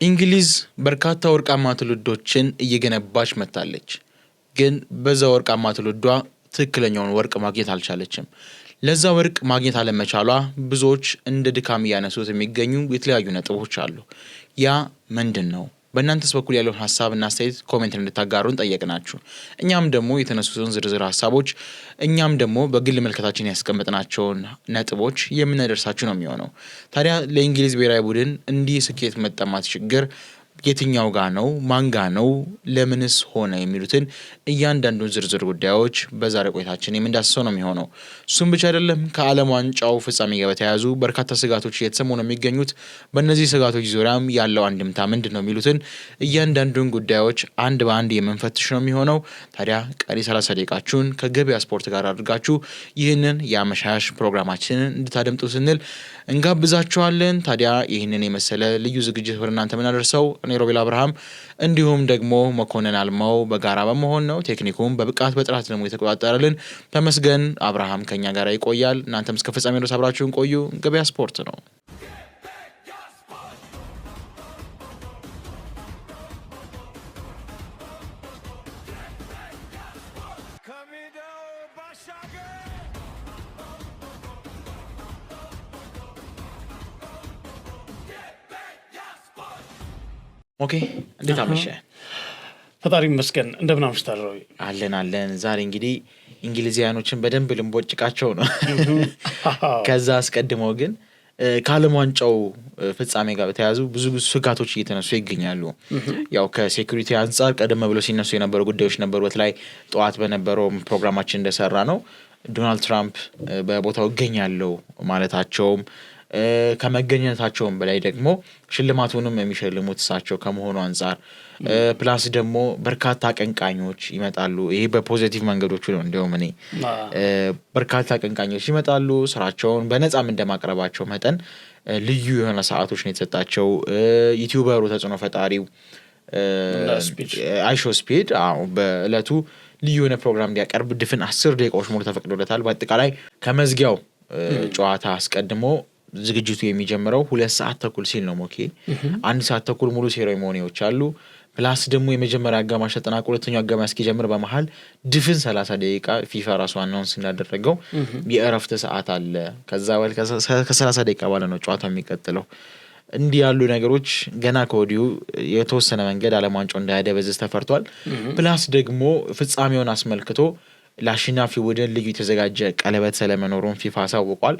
እንግሊዝ በርካታ ወርቃማ ትውልዶችን እየገነባች መጥታለች። ግን በዛ ወርቃማ ትውልዷ ትክክለኛውን ወርቅ ማግኘት አልቻለችም። ለዛ ወርቅ ማግኘት አለመቻሏ ብዙዎች እንደ ድካም ያነሱት የሚገኙ የተለያዩ ነጥቦች አሉ። ያ ምንድነው? በእናንተስ በኩል ያለውን ሐሳብና አስተያየት ኮሜንት እንድታጋሩን ጠየቅናችሁ። እኛም ደግሞ የተነሱትን ዝርዝር ሐሳቦች እኛም ደግሞ በግል መልከታችን ያስቀመጥናቸውን ነጥቦች የምናደርሳችሁ ነው የሚሆነው። ታዲያ ለእንግሊዝ ብሔራዊ ቡድን እንዲህ ስኬት መጠማት ችግር የትኛው ጋ ነው? ማን ጋ ነው? ለምንስ ሆነ? የሚሉትን እያንዳንዱን ዝርዝር ጉዳዮች በዛሬ ቆይታችን የምንዳስሰው ነው የሚሆነው። እሱም ብቻ አይደለም፣ ከዓለም ዋንጫው ፍጻሜ ጋር በተያያዙ በርካታ ስጋቶች እየተሰሙ ነው የሚገኙት። በእነዚህ ስጋቶች ዙሪያም ያለው አንድምታ ምንድን ነው የሚሉትን እያንዳንዱን ጉዳዮች አንድ በአንድ የምንፈትሽ ነው የሚሆነው። ታዲያ ቀሪ 30 ደቂቃችሁን ከገበያ ስፖርት ጋር አድርጋችሁ ይህንን የአመሻሽ ፕሮግራማችንን እንድታደምጡ ስንል እንጋብዛችኋለን። ታዲያ ይህንን የመሰለ ልዩ ዝግጅት ወደ እናንተ የምናደርሰው እኔ ሮቤል አብርሃም እንዲሁም ደግሞ መኮንን አልማው በጋራ በመሆን ነው። ቴክኒኩም በብቃት በጥራት ደግሞ የተቆጣጠረልን ተመስገን አብርሃም ከኛ ጋር ይቆያል። እናንተም እስከ ፍጻሜ ድረስ አብራችሁን ቆዩ። ገበያ ስፖርት ነው። ኦኬ፣ እንዴት አመሸህ? ፈጣሪ ይመስገን። እንደምን አምሽታል? አለን። ዛሬ እንግዲህ እንግሊዛውያኖችን በደንብ ልንቦጭቃቸው ነው። ከዛ አስቀድመው ግን ከዓለም ዋንጫው ፍጻሜ ጋር በተያያዙ ብዙ ስጋቶች እየተነሱ ይገኛሉ። ያው ከሴኩሪቲ አንጻር ቀደም ብለው ሲነሱ የነበሩ ጉዳዮች ነበሩ። በተለይ ጠዋት በነበረው ፕሮግራማችን እንደሰራ ነው ዶናልድ ትራምፕ በቦታው እገኛለሁ ማለታቸውም ከመገኘታቸውም በላይ ደግሞ ሽልማቱንም የሚሸልሙት እሳቸው ከመሆኑ አንጻር ፕላስ ደግሞ በርካታ አቀንቃኞች ይመጣሉ። ይሄ በፖዚቲቭ መንገዶቹ ነው። እንደውም እኔ በርካታ አቀንቃኞች ይመጣሉ። ስራቸውን በነፃም እንደማቅረባቸው መጠን ልዩ የሆነ ሰዓቶች ነው የተሰጣቸው። ዩቲዩበሩ ተጽዕኖ ፈጣሪው አይሾ ስፒድ በእለቱ ልዩ የሆነ ፕሮግራም እንዲያቀርብ ድፍን 10 ደቂቃዎች ሙሉ ተፈቅዶለታል። በአጠቃላይ ከመዝጊያው ጨዋታ አስቀድሞ ዝግጅቱ የሚጀምረው 2 ሰዓት ተኩል ሲል ነው። ሞኬ 1 ሰዓት ተኩል ሙሉ ሴሬሞኒዎች አሉ። ፕላስ ደግሞ የመጀመሪያ አጋማሽ ተጠናቆ ሁለተኛው አጋማሽ እስኪጀምር በመሃል ድፍን 30 ደቂቃ ፊፋ ራሱ አናውንስ እንዳደረገው የእረፍት ሰዓት አለ። ከዛ በኋላ ከ30 ደቂቃ በኋላ ነው ጨዋታው የሚቀጥለው። እንዲህ ያሉ ነገሮች ገና ከወዲሁ የተወሰነ መንገድ ዓለም ዋንጫው እንዳያደበዝዝ ተፈርቷል። ፕላስ ደግሞ ፍጻሜውን አስመልክቶ ለአሸናፊ ቡድን ልዩ የተዘጋጀ ቀለበት ስለመኖሩን ፊፋ አሳውቋል።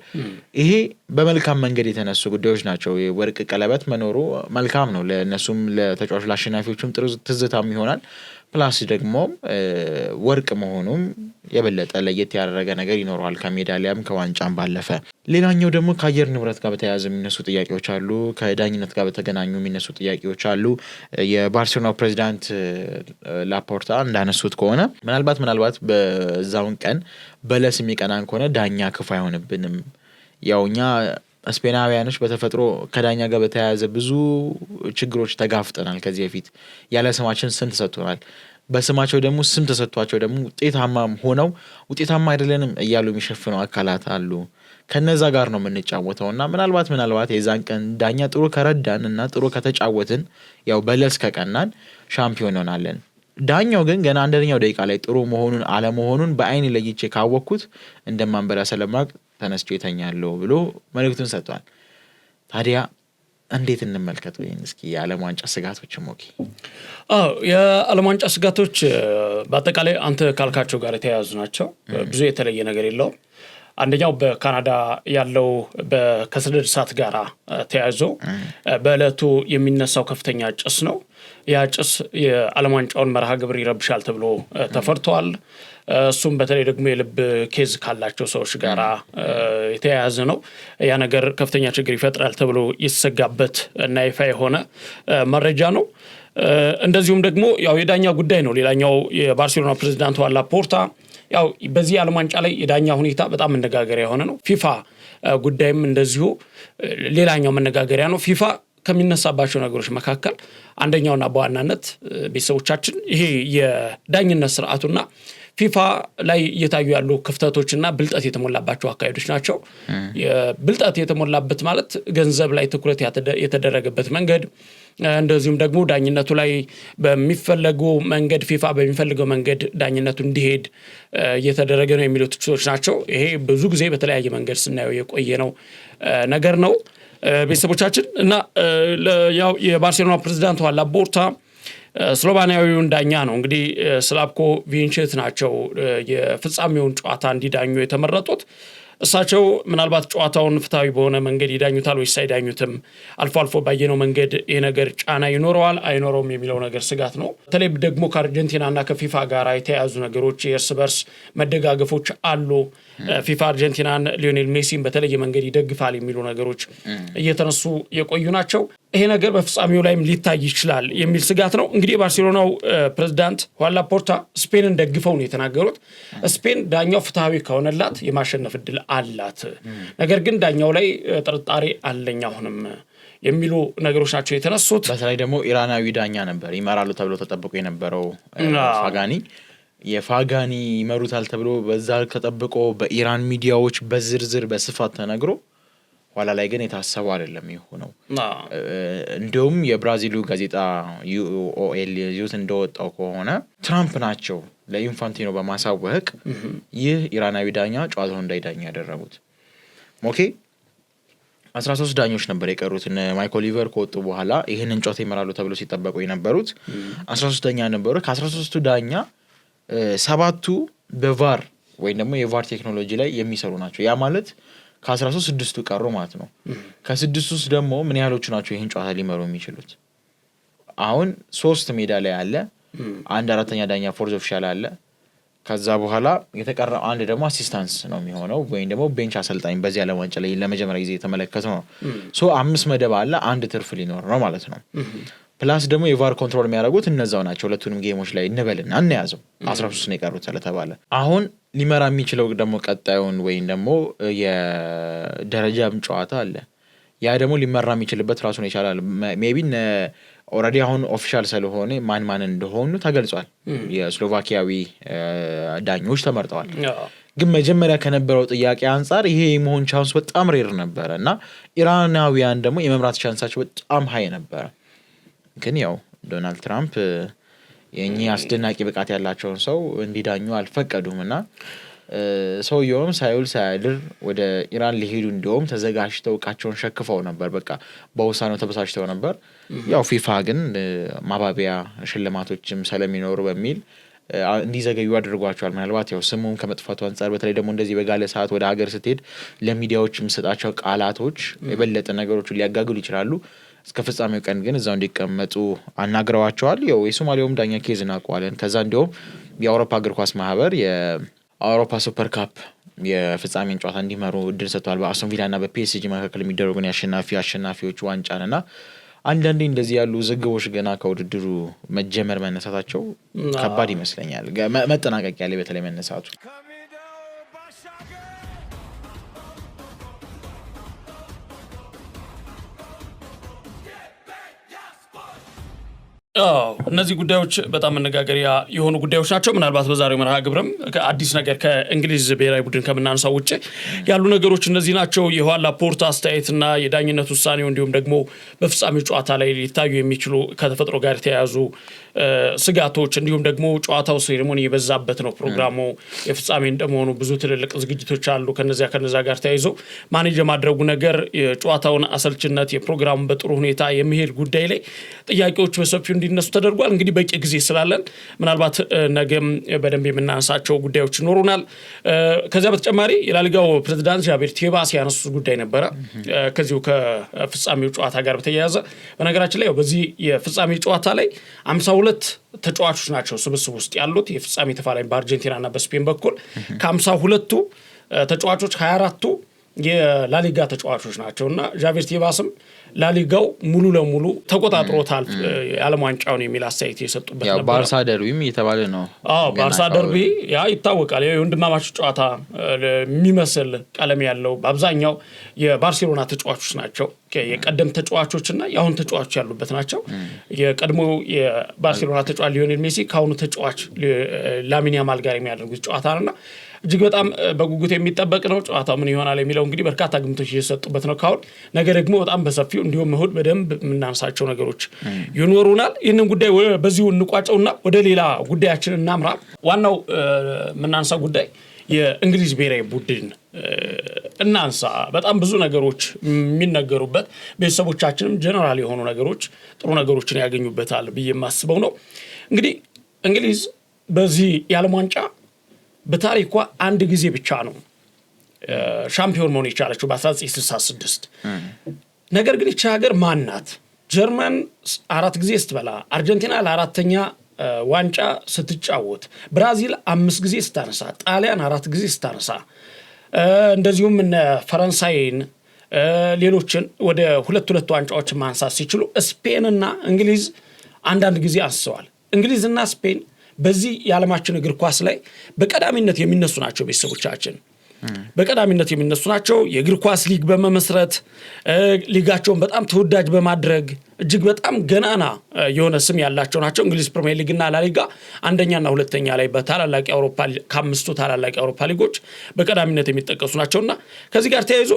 ይሄ በመልካም መንገድ የተነሱ ጉዳዮች ናቸው። የወርቅ ቀለበት መኖሩ መልካም ነው፣ ለእነሱም ለተጫዋቾች ለአሸናፊዎችም ጥሩ ትዝታም ይሆናል። ፕላስ ደግሞ ወርቅ መሆኑም የበለጠ ለየት ያደረገ ነገር ይኖረዋል ከሜዳሊያም ከዋንጫም ባለፈ። ሌላኛው ደግሞ ከአየር ንብረት ጋር በተያያዘ የሚነሱ ጥያቄዎች አሉ። ከዳኝነት ጋር በተገናኙ የሚነሱ ጥያቄዎች አሉ። የባርሴሎናው ፕሬዚዳንት ላፖርታ እንዳነሱት ከሆነ ምናልባት በዛውን ቀን በለስ የሚቀናን ከሆነ ዳኛ ክፉ አይሆንብንም። ያው እኛ ስፔናውያኖች በተፈጥሮ ከዳኛ ጋር በተያያዘ ብዙ ችግሮች ተጋፍጠናል። ከዚህ በፊት ያለ ስማችን ስም ተሰጥቶናል። በስማቸው ደግሞ ስም ተሰጥቷቸው ደግሞ ውጤታማ ሆነው ውጤታማ አይደለንም እያሉ የሚሸፍነው አካላት አሉ። ከነዛ ጋር ነው የምንጫወተው እና ምናልባት የዛን ቀን ዳኛ ጥሩ ከረዳን እና ጥሩ ከተጫወትን ያው በለስ ከቀናን ሻምፒዮን እንሆናለን። ዳኛው ግን ገና አንደኛው ደቂቃ ላይ ጥሩ መሆኑን አለመሆኑን በአይን ለይቼ ካወቅኩት እንደማንበሪያ ስለማቅ ተነስቼ እተኛለሁ ብሎ መልእክቱን ሰጥቷል። ታዲያ እንዴት እንመልከት ወይን እስኪ የዓለም ዋንጫ ስጋቶችም? ኦኬ የዓለም ዋንጫ ስጋቶች በአጠቃላይ አንተ ካልካቸው ጋር የተያያዙ ናቸው። ብዙ የተለየ ነገር የለውም። አንደኛው በካናዳ ያለው ከሰደድ እሳት ጋር ተያይዞ በእለቱ የሚነሳው ከፍተኛ ጭስ ነው። ያ ጭስ የዓለም ዋንጫውን መርሃ ግብር ይረብሻል ተብሎ ተፈርቷል። እሱም በተለይ ደግሞ የልብ ኬዝ ካላቸው ሰዎች ጋር የተያያዘ ነው። ያ ነገር ከፍተኛ ችግር ይፈጥራል ተብሎ ይሰጋበት እና ይፋ የሆነ መረጃ ነው። እንደዚሁም ደግሞ ያው የዳኛ ጉዳይ ነው። ሌላኛው የባርሴሎና ፕሬዚዳንት ላፖርታ ያው በዚህ ዓለም ዋንጫ ላይ የዳኛ ሁኔታ በጣም መነጋገሪያ የሆነ ነው። ፊፋ ጉዳይም እንደዚሁ ሌላኛው መነጋገሪያ ነው። ፊፋ ከሚነሳባቸው ነገሮች መካከል አንደኛውና በዋናነት ቤተሰቦቻችን ይሄ የዳኝነት ስርዓቱና ፊፋ ላይ እየታዩ ያሉ ክፍተቶችና ብልጠት የተሞላባቸው አካሄዶች ናቸው። የብልጠት የተሞላበት ማለት ገንዘብ ላይ ትኩረት የተደረገበት መንገድ እንደዚሁም ደግሞ ዳኝነቱ ላይ በሚፈልገው መንገድ ፊፋ በሚፈልገው መንገድ ዳኝነቱ እንዲሄድ እየተደረገ ነው የሚሉ ትችቶች ናቸው። ይሄ ብዙ ጊዜ በተለያየ መንገድ ስናየው የቆየ ነው ነገር ነው ቤተሰቦቻችን እና ያው የባርሴሎና ፕሬዝዳንት ዋላ ፖርታ ስሎቫኒያዊውን ዳኛ ነው እንግዲህ ስላቭኮ ቪንቼት ናቸው የፍጻሜውን ጨዋታ እንዲዳኙ የተመረጡት። እሳቸው ምናልባት ጨዋታውን ፍትሃዊ በሆነ መንገድ ይዳኙታል ወይስ አይዳኙትም? አልፎ አልፎ ባየነው መንገድ ይሄ ነገር ጫና ይኖረዋል አይኖረውም የሚለው ነገር ስጋት ነው። በተለይ ደግሞ ከአርጀንቲናና ከፊፋ ጋር የተያያዙ ነገሮች የእርስ በርስ መደጋገፎች አሉ። ፊፋ አርጀንቲናን ሊዮኔል ሜሲን በተለየ መንገድ ይደግፋል የሚሉ ነገሮች እየተነሱ የቆዩ ናቸው። ይሄ ነገር በፍጻሜው ላይም ሊታይ ይችላል የሚል ስጋት ነው። እንግዲህ የባርሴሎናው ፕሬዝዳንት ዋላ ፖርታ ስፔንን ደግፈው ነው የተናገሩት። ስፔን ዳኛው ፍትሃዊ ከሆነላት የማሸነፍ እድል አላት፣ ነገር ግን ዳኛው ላይ ጥርጣሬ አለኝ አሁንም የሚሉ ነገሮች ናቸው የተነሱት። በተለይ ደግሞ ኢራናዊ ዳኛ ነበር ይመራሉ ተብሎ ተጠብቆ የነበረው ፋጋኒ የፋጋኒ ይመሩታል ተብሎ በዛ ተጠብቆ በኢራን ሚዲያዎች በዝርዝር በስፋት ተነግሮ ኋላ ላይ ግን የታሰበው አይደለም የሆነው። እንዲሁም የብራዚሉ ጋዜጣ ዩኦኤል ዩት እንደወጣው ከሆነ ትራምፕ ናቸው ለኢንፋንቲኖ በማሳወቅ ይህ ኢራናዊ ዳኛ ጨዋታውን እንዳይዳኝ ያደረጉት። ኦኬ 13 ዳኞች ነበር የቀሩት እነ ማይክል ኦሊቨር ከወጡ በኋላ ይሄንን ጨዋታ ይመራሉ ተብሎ ሲጠበቁ የነበሩት 13 ዳኛ ነበሩ። ከ13ቱ ዳኛ 7ቱ በቫር ወይም ደግሞ የቫር ቴክኖሎጂ ላይ የሚሰሩ ናቸው። ያ ማለት ከ13 6ቱ ቀሩ ማለት ነው። ከ6ቱ ውስጥ ደግሞ ምን ያህሎቹ ናቸው ይሄን ጨዋታ ሊመሩ የሚችሉት? አሁን 3 ሜዳ ላይ አለ፣ አንድ አራተኛ ዳኛ ፎርዝ ኦፊሻል አለ። ከዛ በኋላ የተቀረው አንድ ደግሞ አሲስታንስ ነው የሚሆነው ወይም ደግሞ ቤንች አሰልጣኝ በዚህ ዓለም ዋንጫ ላይ ለመጀመሪያ ጊዜ የተመለከተው ነው። 5 መደብ አለ፣ አንድ ትርፍ ሊኖር ነው ማለት ነው። ፕላስ ደግሞ የቫር ኮንትሮል የሚያደርጉት እነዛው ናቸው። ሁለቱንም ጌሞች ላይ እንበልና እንያዘው 13 ነው የቀሩት ስለተባለ አሁን ሊመራ የሚችለው ደግሞ ቀጣዩን ወይም ደግሞ የደረጃም ጨዋታ አለ። ያ ደግሞ ሊመራ የሚችልበት ራሱን ይቻላል። ሜቢ ኦልሬዲ አሁን ኦፊሻል ስለሆነ ማን እንደሆኑ ተገልጿል። የስሎቫኪያዊ ዳኞች ተመርጠዋል። ግን መጀመሪያ ከነበረው ጥያቄ አንጻር ይሄ የመሆን ቻንስ በጣም ሬር ነበረ እና ኢራናውያን ደግሞ የመምራት ቻንሳቸው በጣም ሀይ ነበረ። ግን ያው ዶናልድ ትራምፕ የኚህ አስደናቂ ብቃት ያላቸውን ሰው እንዲዳኙ አልፈቀዱም እና ሰውየውም ሳይውል ሳያድር ወደ ኢራን ሊሄዱ እንደውም ተዘጋጅተው እቃቸውን ሸክፈው ነበር። በቃ በውሳኔው ተበሳጭተው ነበር። ያው ፊፋ ግን ማባቢያ ሽልማቶችም ስለሚኖሩ በሚል እንዲዘገዩ አድርጓቸዋል። ምናልባት ያው ስሙም ከመጥፋቱ አንጻር በተለይ ደግሞ እንደዚህ በጋለ ሰዓት ወደ ሀገር ስትሄድ ለሚዲያዎች የምሰጣቸው ቃላቶች የበለጠ ነገሮችን ሊያጋግሉ ይችላሉ። እስከ ፍጻሜው ቀን ግን እዛው እንዲቀመጡ አናግረዋቸዋል። ያው የሶማሊያውም ዳኛ ኬዝ እናውቀዋለን። ከዛ እንዲሁም የአውሮፓ እግር ኳስ ማህበር የአውሮፓ ሱፐር ካፕ የፍጻሜን ጨዋታ እንዲመሩ እድል ሰጥቷል። በአስቶን ቪላ እና በፒኤስጂ መካከል የሚደረጉን አሸናፊዎች ዋንጫንና አንዳንዴ እንደዚህ ያሉ ዝግቦች ገና ከውድድሩ መጀመር መነሳታቸው ከባድ ይመስለኛል። መጠናቀቅ ያለ በተለይ መነሳቱ እነዚህ ጉዳዮች በጣም መነጋገሪያ የሆኑ ጉዳዮች ናቸው። ምናልባት በዛሬው መርሃ ግብርም አዲስ ነገር ከእንግሊዝ ብሔራዊ ቡድን ከምናነሳው ውጭ ያሉ ነገሮች እነዚህ ናቸው። የኋላ ፖርታ አስተያየትና የዳኝነት ውሳኔው እንዲሁም ደግሞ በፍጻሜው ጨዋታ ላይ ሊታዩ የሚችሉ ከተፈጥሮ ጋር የተያያዙ ስጋቶች እንዲሁም ደግሞ ጨዋታው ሴሬሞኒ የበዛበት ነው ፕሮግራሙ የፍጻሜ እንደመሆኑ ብዙ ትልልቅ ዝግጅቶች አሉ። ከነዛ ጋር ተያይዞ ማኔጅ የማድረጉ ነገር የጨዋታውን አሰልችነት የፕሮግራሙን በጥሩ ሁኔታ የሚሄድ ጉዳይ ላይ ጥያቄዎች በሰፊው እንዲነሱ ተደርጓል። እንግዲህ በቂ ጊዜ ስላለን ምናልባት ነገም በደንብ የምናነሳቸው ጉዳዮች ይኖሩናል። ከዚያ በተጨማሪ የላሊጋው ፕሬዝዳንት ዣቪር ቴባስ ያነሱት ጉዳይ ነበረ ከዚሁ ከፍጻሜው ጨዋታ ጋር በተያያዘ። በነገራችን ላይ በዚህ የፍጻሜ ጨዋታ ላይ 52 ተጫዋቾች ናቸው ስብስብ ውስጥ ያሉት የፍጻሜ ተፋላሚ በአርጀንቲና እና በስፔን በኩል። ከ52ቱ ተጫዋቾች 24ቱ የላሊጋ ተጫዋቾች ናቸውና ዣቪር ቴባስም ላሊጋው ሙሉ ለሙሉ ተቆጣጥሮታል የዓለም ዋንጫውን የሚል አስተያየት የሰጡበት ነበር። ያው ባርሳ ደርቢም እየተባለ ነው። ባርሳ ደርቢ ያ ይታወቃል። የወንድማማች ጨዋታ የሚመስል ቀለም ያለው በአብዛኛው የባርሴሎና ተጫዋቾች ናቸው። የቀደም ተጫዋቾችና የአሁን ተጫዋቾች ያሉበት ናቸው። የቀድሞ የባርሴሎና ተጫዋች ሊዮኔል ሜሲ ከአሁኑ ተጫዋች ላሚን ያማል ጋር የሚያደርጉት ጨዋታ ነውና እጅግ በጣም በጉጉት የሚጠበቅ ነው። ጨዋታው ምን ይሆናል የሚለው እንግዲህ በርካታ ግምቶች እየሰጡበት ነው ካሁን። ነገር ደግሞ በጣም በሰፊው እንዲሁም እሁድ በደንብ የምናነሳቸው ነገሮች ይኖሩናል። ይህንን ጉዳይ በዚሁ እንቋጨውና ወደ ሌላ ጉዳያችን እናምራ። ዋናው የምናነሳው ጉዳይ የእንግሊዝ ብሔራዊ ቡድን እናንሳ። በጣም ብዙ ነገሮች የሚነገሩበት ቤተሰቦቻችንም ጀነራል የሆኑ ነገሮች ጥሩ ነገሮችን ያገኙበታል ብዬ የማስበው ነው። እንግዲህ እንግሊዝ በዚህ የዓለም ዋንጫ በታሪኳ አንድ ጊዜ ብቻ ነው ሻምፒዮን መሆን የቻለችው በ1966። ነገር ግን ይህች ሀገር ማን ናት? ጀርመን 4 ጊዜ ስትበላ፣ አርጀንቲና ለአራተኛ ዋንጫ ስትጫወት፣ ብራዚል 5 ጊዜ ስታነሳ፣ ጣሊያን 4 ጊዜ ስታነሳ፣ እንደዚሁም እነ ፈረንሳይን ሌሎችን ወደ 2 ዋንጫዎችን ማንሳት ሲችሉ ስፔንና እንግሊዝ አንዳንድ ጊዜ አንስተዋል። እንግሊዝና ስፔን በዚህ የዓለማችን እግር ኳስ ላይ በቀዳሚነት የሚነሱ ናቸው። ቤተሰቦቻችን በቀዳሚነት የሚነሱ ናቸው። የእግር ኳስ ሊግ በመመስረት ሊጋቸውን በጣም ተወዳጅ በማድረግ እጅግ በጣም ገናና የሆነ ስም ያላቸው ናቸው። እንግሊዝ ፕሪሚየር ሊግና ላሊጋ አንደኛና ሁለተኛ ላይ በታላላቅ የአውሮፓ ከ5ቱ ታላላቅ የአውሮፓ ሊጎች በቀዳሚነት የሚጠቀሱ ናቸውና ከዚህ ጋር ተያይዞ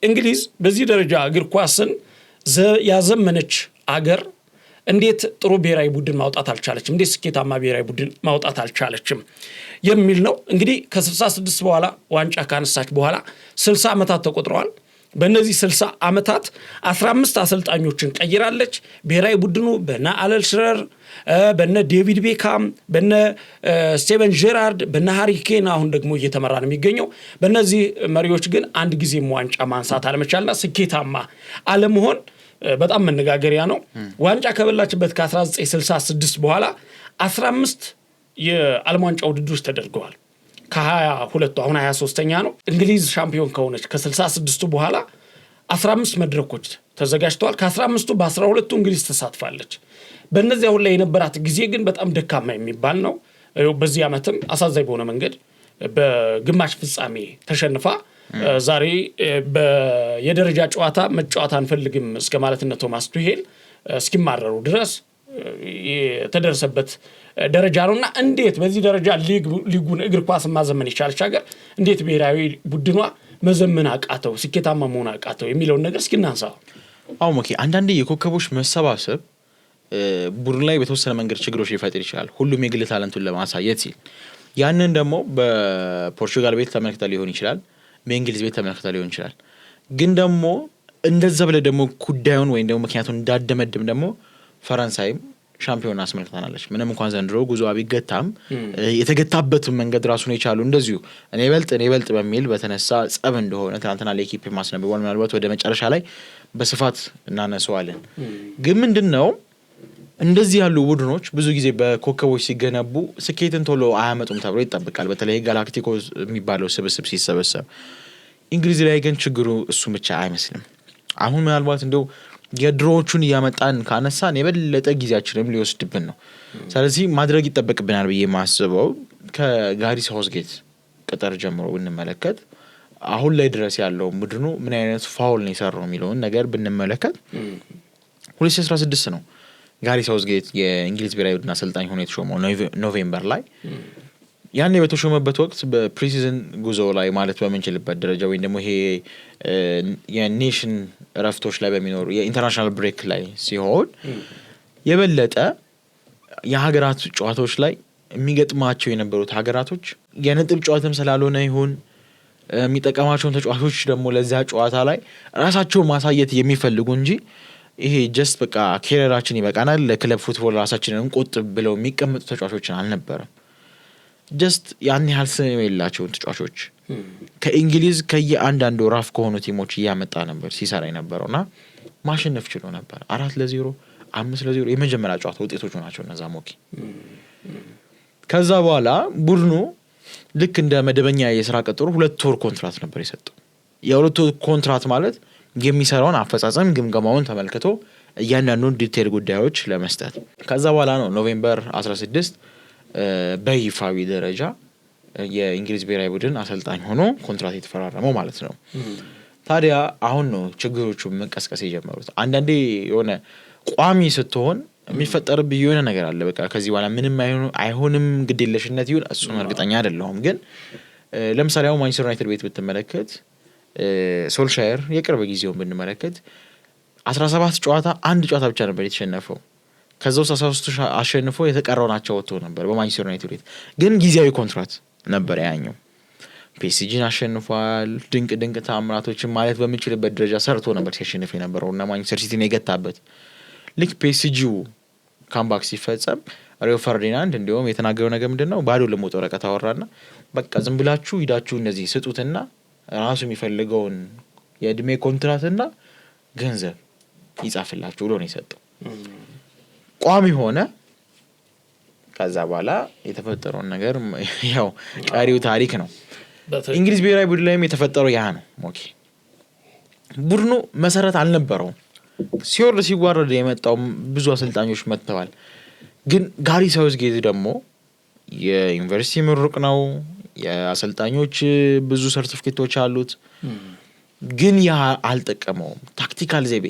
እንግሊዝ በዚህ ደረጃ እግር ኳስን ያዘመነች አገር እንዴት ጥሩ ብሔራዊ ቡድን ማውጣት አልቻለችም? እንዴት ስኬታማ ብሔራዊ ቡድን ማውጣት አልቻለችም የሚል ነው። እንግዲህ ከ66 በኋላ ዋንጫ ካነሳች በኋላ 60 ዓመታት ተቆጥረዋል። በእነዚህ 60 ዓመታት 15 አሰልጣኞችን ቀይራለች። ብሔራዊ ቡድኑ በነ አለል ሽረር፣ በነ ዴቪድ ቤካም፣ በነ ስቴቨን ጄራርድ፣ በነ ሃሪ ኬን አሁን ደግሞ እየተመራ ነው የሚገኘው። በእነዚህ መሪዎች ግን አንድ ጊዜም ዋንጫ ማንሳት አለመቻልና ስኬታማ አለመሆን በጣም መነጋገሪያ ነው። ዋንጫ ከበላችበት ከ1966 በኋላ 15 የዓለም ዋንጫ ውድድሮች ተደርገዋል። ከ22 አሁን 23ኛ ነው። እንግሊዝ ሻምፒዮን ከሆነች ከ66ቱ በኋላ 15 መድረኮች ተዘጋጅተዋል። ከ15ቱ በ12ቱ እንግሊዝ ተሳትፋለች። በእነዚያ ሁሉ የነበራት ጊዜ ግን በጣም ደካማ የሚባል ነው። በዚህ ዓመትም አሳዛኝ በሆነ መንገድ በግማሽ ፍጻሜ ተሸንፋ ዛሬ የደረጃ ጨዋታ መጫወት አንፈልግም እስከ ማለት እነ ቶማስ ቱሄል እስኪማረሩ ድረስ የተደረሰበት ደረጃ ነውና እንዴት በዚህ ደረጃ ሊጉን እግር ኳስ ማዘመን የቻለች ሀገር እንዴት ብሔራዊ ቡድኗ መዘመን አቃተው፣ ስኬታማ መሆን አቃተው የሚለውን ነገር እስኪ እናንሳ። ኦኬ፣ አንዳንዴ የኮከቦች መሰባሰብ ቡድን ላይ በተወሰነ መንገድ ችግሮች ሊፈጥር ይችላል። ሁሉም የግል ታለንቱን ለማሳየት ሲል ያንን ደግሞ በፖርቹጋል ቤት ተመልክተ ሊሆን ይችላል፣ በእንግሊዝ ቤት ተመልክተ ሊሆን ይችላል። ግን ደግሞ እንደዛ ብለ ደግሞ ጉዳዩን ወይም ደግሞ ምክንያቱን እንዳደመድም ደግሞ ፈረንሳይም ሻምፒዮን አስመልክታናለች። ምንም እንኳን ዘንድሮ ጉዞ ቢገታም የተገታበትን መንገድ ራሱን የቻሉ እንደዚሁ እኔ በልጥ በሚል በተነሳ ጸብ እንደሆነ ትናንትና ለኢኪፕ ማስነብቧል። ምናልባት ወደ መጨረሻ ላይ በስፋት እናነሰዋለን። ግን ምንድነው እንደዚህ ያሉ ቡድኖች ብዙ ጊዜ በኮከቦች ሲገነቡ ስኬትን ቶሎ አያመጡም ተብሎ ይጠበቃል። በተለይ ጋላክቲኮስ የሚባለው ስብስብ ሲሰበሰብ። እንግሊዝ ላይ ግን ችግሩ እሱ ብቻ አይመስልም። አሁን ምናልባት እንደው የድሮዎቹን እያመጣን ካነሳን የበለጠ ጊዜያችንም ሊወስድብን ነው። ስለዚህ ማድረግ ይጠበቅብናል ብዬ ማስበው ከጋሪ ሳውዝጌት ቅጥር ጀምሮ ብንመለከት አሁን ላይ ድረስ ያለው ቡድኑ ምን አይነት ፋውል ነው የሰራው የሚለውን ነገር ብንመለከት 2016 ነው ጋሪ ሳውዝጌት የእንግሊዝ ብሔራዊ ቡድን አሰልጣኝ ሆኖ የተሾመው ኖቬምበር ላይ። ያኔ በተሾመበት ወቅት በፕሪሲዝን ጉዞ ላይ ማለት በምንችልበት ደረጃ ወይም ደግሞ ይሄ የኔሽን ረፍቶች ላይ በሚኖሩ የኢንተርናሽናል ብሬክ ላይ ሲሆን የበለጠ የሀገራት ጨዋታዎች ላይ የሚገጥማቸው የነበሩት ሀገራቶች የነጥብ ጨዋታም ስላልሆነ ይሁን የሚጠቀማቸውን ተጫዋቾች ደግሞ ለዚያ ጨዋታ ላይ ራሳቸውን ማሳየት የሚፈልጉ እንጂ ይሄ ጀስት በቃ ኬሪራችን ይበቃናል ለክለብ ፉትቦል ራሳችንን እንቆጥብ ብለው የሚቀመጡ ተጫዋቾችን አልነበረም። ጀስት ያን ያህል ስም የሌላቸውን ተጫዋቾች ከእንግሊዝ ከየአንዳንዱ ራፍ ከሆኑ ቲሞች እያመጣ ነበር ሲሰራ የነበረውና ማሸነፍ ችሎ ነበር። 4-0 5-0 የመጀመሪያ ጨዋታ ውጤቶቹ ናቸው እነዛ ሞኪ። ከዛ በኋላ ቡድኑ ልክ እንደ መደበኛ የስራ ቀጠሮ 2 ወር ኮንትራት ነበር የሰጠው። የ2 ወር ኮንትራት ማለት የሚሰራውን አፈጻጸም ግምገማውን ተመልክቶ እያንዳንዱን ዲቴል ጉዳዮች ለመስጠት። ከዛ በኋላ ነው ኖቬምበር 16 በይፋዊ ደረጃ የእንግሊዝ ብሔራዊ ቡድን አሰልጣኝ ሆኖ ኮንትራት የተፈራረመው ማለት ነው። ታዲያ አሁን ነው ችግሮቹ መቀስቀስ የጀመሩት። አንዳንዴ የሆነ ቋሚ ስትሆን የሚፈጠርብህ የሆነ ነገር አለ። በቃ ከዚህ በኋላ ምንም አይሆንም ግዴለሽነት ይሁን እሱን እርግጠኛ አይደለሁም። ግን ለምሳሌ አሁን ማንቸስተር ዩናይትድ ቤት ብትመለከት ሶልሻየር የቅርብ ጊዜውን ብንመለከት 17 ጨዋታ አንድ ጨዋታ ብቻ ነበር የተሸነፈው። ከዛው 13 አሸንፎ የተቀረውናቸው ወጥቶ ነበር በማንቸስተር ዩናይትድ ቤት። ግን ጊዜያዊ ኮንትራት ነበር ያኛው። ፒኤስጂን አሸንፏል። ድንቅ ታምራቶችን ማለት በሚችልበት ደረጃ ሰርቶ ነበር ሲያሸንፍ የነበረው እና ማንቸስተር ሲቲን የገታበት። ልክ ፒኤስጂው ካምባክ ሲፈጸም ሪዮ ፈርዲናንድ እንዲሁም የተናገረው ነገር ምንድነው? ባዶ ለሞት ወረቀት አወራና በቃ ዝም ብላችሁ ሂዳችሁ እነዚህ ስጡትና ራሱ የሚፈልገውን የእድሜ ኮንትራትና ገንዘብ ይጻፍላችሁ ብሎ ነው የሰጠው። ቋሚ ሆነ። ከዛ በኋላ የተፈጠረውን ነገር ያው ቀሪው ታሪክ ነው። እንግሊዝ ብሔራዊ ቡድን ላይም የተፈጠረው ያ ነው። ኦኬ ቡድኑ መሰረት አልነበረውም። ሲወርድ ሲዋረድ የመጣው ብዙ አሰልጣኞች መጥተዋል። ግን ጋሪ ሳውዝጌት ደግሞ የዩኒቨርሲቲ ምሩቅ ነው። የአሰልጣኞች ብዙ ሰርቲፊኬቶች አሉት። ግን ያ አልጠቀመውም። ታክቲካል ዘይቤ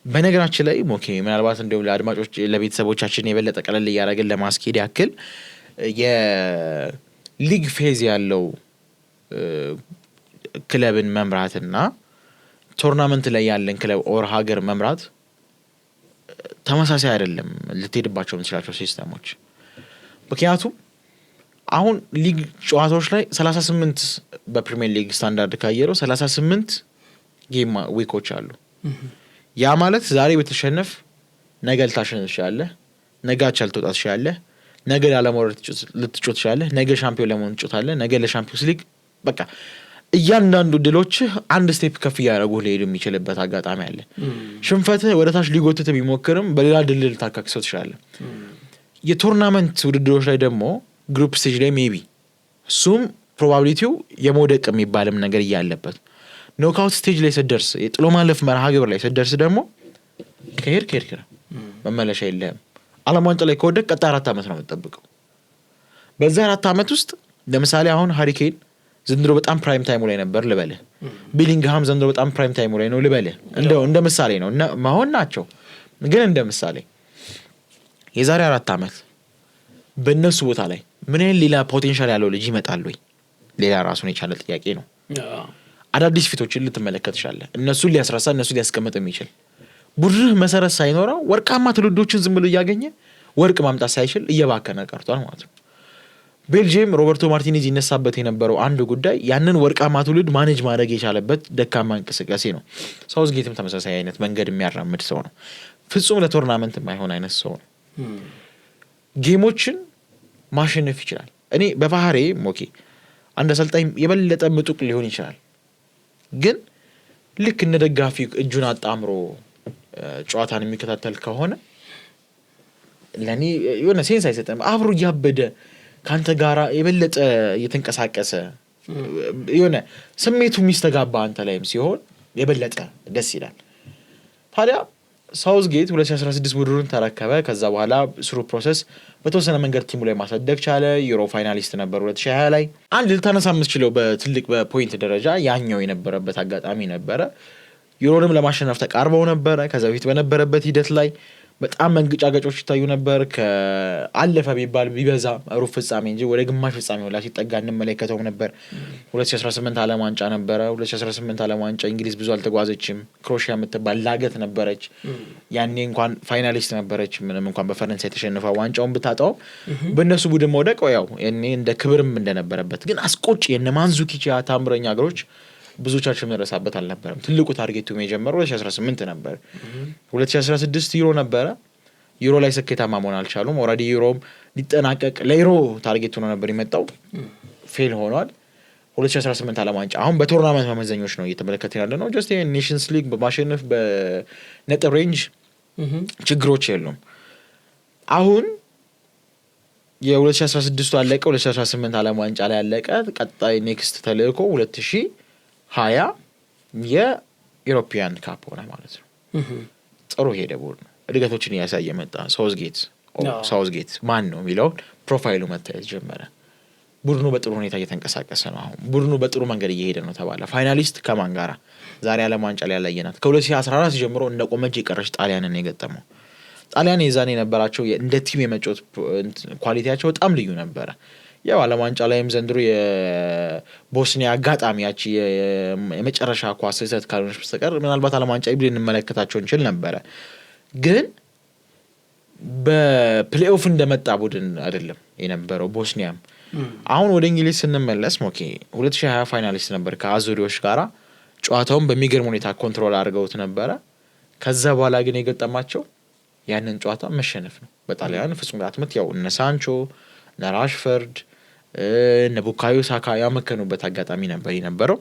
በነገራችን ላይ ኦኬ ምናልባት እንደው ለአድማጮች ለቤተሰቦቻችን የበለጠ ቀለል እያደረግን ለማስኬድ ያክል የሊግ ፌዝ ያለው ክለብን መምራትና ቶርናመንት ላይ ያለን ክለብ ኦር ሀገር መምራት ተመሳሳይ አይደለም ልትሄድባቸው የምትችላቸው ሲስተሞች። ምክንያቱም አሁን ሊግ ጨዋታዎች ላይ 38 በፕሪሚየር ሊግ ስታንዳርድ ካየረው 38 ጌም ዊኮች አሉ። ያ ማለት ዛሬ ብትሸነፍ ነገ ልታሸንፍ ትችላለህ፣ ነገ አቻ ልትወጣ ትችላለህ፣ ነገ ላለመውረድ ልትጮት ትችላለህ፣ ነገ ሻምፒዮን ለመሆን ትጮታለህ፣ ነገ ለሻምፒዮንስ ሊግ በቃ እያንዳንዱ ድሎችህ አንድ ስቴፕ ከፍ እያደረጉ ሊሄዱ የሚችልበት አጋጣሚ አለ። ሽንፈትህ ወደ ታች ሊጎትትህ ቢሞክርም በሌላ ድል ልታካክሰው ትችላለህ። የቶርናመንት ውድድሮች ላይ ደግሞ ግሩፕ ስቴጅ ላይ ሜቢ እሱም ፕሮባቢሊቲው የመውደቅ የሚባልም ነገር እያለበት ኖክአውት ስቴጅ ላይ ስትደርስ የጥሎ ማለፍ መርሃ ግብር ላይ ስትደርስ ደግሞ ከሄድክ ነው መመለሻ የለህም። ዓለም ዋንጫ ላይ ከወደቅ ቀጣይ 4 ዓመት ነው የምትጠብቀው። በዛ 4 ዓመት ውስጥ ለምሳሌ አሁን ሃሪኬን ዘንድሮ በጣም ፕራይም ታይሙ ላይ ነበር ልበልህ። ቢሊንግሃም ዘንድሮ በጣም ፕራይም ታይሙ ላይ ነው ልበልህ። እንደ ምሳሌ ነው መሆን ናቸው። ግን እንደ ምሳሌ የዛሬ 4 ዓመት በእነሱ ቦታ ላይ ምን ያህል ሌላ ፖቴንሻል ያለው ልጅ ይመጣል ወይ? ሌላ ራሱን የቻለ ጥያቄ ነው። አዳዲስ ፊቶችን ልትመለከት ትችላለህ። እነሱን ሊያስረሳ እነሱን ሊያስቀምጥ የሚችል ቡድንህ መሰረት ሳይኖረው ወርቃማ ትውልዶችን ዝም ብሎ እያገኘ ወርቅ ማምጣት ሳይችል እየባከነ ቀርቷል ማለት ነው። ቤልጂየም ሮበርቶ ማርቲኔዝ ይነሳበት የነበረው አንድ ጉዳይ ያንን ወርቃማ ትውልድ ማኔጅ ማድረግ የቻለበት ደካማ እንቅስቃሴ ነው። ሳውዝጌትም ተመሳሳይ አይነት መንገድ የሚያራምድ ሰው ነው። ፍጹም ለቶርናመንት የማይሆን አይነት ሰው ነው። ጌሞችን ማሸነፍ ይችላል። እኔ በባህሬ ኦኬ አንድ አሰልጣኝ የበለጠ ምጡቅ ሊሆን ይችላል። ግን ልክ እንደ ደጋፊ እጁን አጣምሮ ጨዋታን የሚከታተል ከሆነ ለኔ የሆነ ሴንስ አይሰጥም። አብሮ እያበደ ካንተ ጋራ የበለጠ እየተንቀሳቀሰ የሆነ ስሜቱ የሚስተጋባ አንተ ላይም ሲሆን የበለጠ ደስ ይላል። ታዲያ ሳውዝጌት 2016 ቡድኑን ተረከበ። ከዛ በኋላ ስሩ ፕሮሰስ በተወሰነ መንገድ ቲሙ ላይ ማሳደግ ቻለ። ዩሮ ፋይናሊስት ነበር 2020 ላይ። አንድ ልታነሳ የምትችለው በትልቅ በፖይንት ደረጃ ያኛው የነበረበት አጋጣሚ ነበረ። ዩሮንም ለማሸነፍ ተቃርበው ነበረ። ከዛ በፊት በነበረበት ሂደት ላይ በጣም መንገጫገጮች ይታዩ ነበር። ከአለፈ ቢባል ቢበዛ ሩብ ፍጻሜ እንጂ ወደ ግማሽ ፍጻሜ ወላ ሲጠጋ እንመለከተው ነበር። 2018 ዓለም ዋንጫ ነበረ። 2018 ዓለም ዋንጫ እንግሊዝ ብዙ አልተጓዘችም። ክሮሺያ የምትባል ላገት ነበረች። ያኔ እንኳን ፋይናሊስት ነበረች። ምንም እንኳን በፈረንሳይ ተሸንፋ ዋንጫውን ብታጣው በእነሱ ቡድን መውደቅ ያው እኔ እንደ ክብርም እንደነበረበት ግን አስቆጭ የነ ማንዙኪች ታምረኛ እግሮች ብዙዎቻችን መረሳበት አልነበረም። ትልቁ ታርጌቱ የጀመረው 2018 ነበር። 2016 ዩሮ ነበረ። ዩሮ ላይ ስኬታማ መሆን አልቻሉም። ኦልሬዲ ዩሮም ሊጠናቀቅ ለዩሮ ታርጌቱ ነው ነበር የመጣው፣ ፌል ሆኗል። 2018 ዓለም ዋንጫ አሁን በቶርናመንት መመዘኞች ነው እየተመለከትን ያለ ነው። ጀስት ኔሽንስ ሊግ በማሸነፍ በነጥብ ሬንጅ ችግሮች የሉም። አሁን የ2016 አለቀ፣ 2018 ዓለም ዋንጫ ላይ አለቀ። ቀጣይ ኔክስት ተልእኮ 2020 የኢሮፒያን ካፕ ሆነ ማለት ነው። ጥሩ ሄደ ቡድኑ እድገቶችን እያሳየ መጣ። ሳውዝጌት ማን ነው የሚለውን ፕሮፋይሉ መታየት ጀመረ። ቡድኑ በጥሩ ሁኔታ እየተንቀሳቀሰ ነው። አሁን ቡድኑ በጥሩ መንገድ እየሄደ ነው ተባለ። ፋይናሊስት ከማን ጋራ ዛሬ ዓለም ዋንጫ ላይ ያለየናት ከ2014 ጀምሮ እንደ ቆመች የቀረች ጣሊያንን የገጠመው። ጣሊያን የዛኔ የነበራቸው እንደ ቲም የመጫወት ኳሊቲያቸው በጣም ልዩ ነበረ። ያው ዓለም ዋንጫ ላይም ዘንድሮ የቦስኒያ አጋጣሚያች የመጨረሻ ኳስ ስህተት ካልሆነች በስተቀር ምናልባት ዓለም ዋንጫ ይብል እንመለከታቸው እንችል ነበረ። ግን በፕሌይኦፍ እንደመጣ ቡድን አይደለም የነበረው ቦስኒያም። አሁን ወደ እንግሊዝ ስንመለስ ኦኬ 2020 ፋይናሊስት ነበር ከአዙሪዎች ጋራ ጨዋታውን በሚገርም ሁኔታ ኮንትሮል አድርገውት ነበረ። ከዛ በኋላ ግን የገጠማቸው ያንን ጨዋታ መሸነፍ ነው በጣሊያን ፍጹም ቅጣት ምት። ያው እነ ሳንቾ እነ ራሽፈርድ እነ ቡካዮ ሳካ ያመከኑበት አጋጣሚ ነበር የነበረው።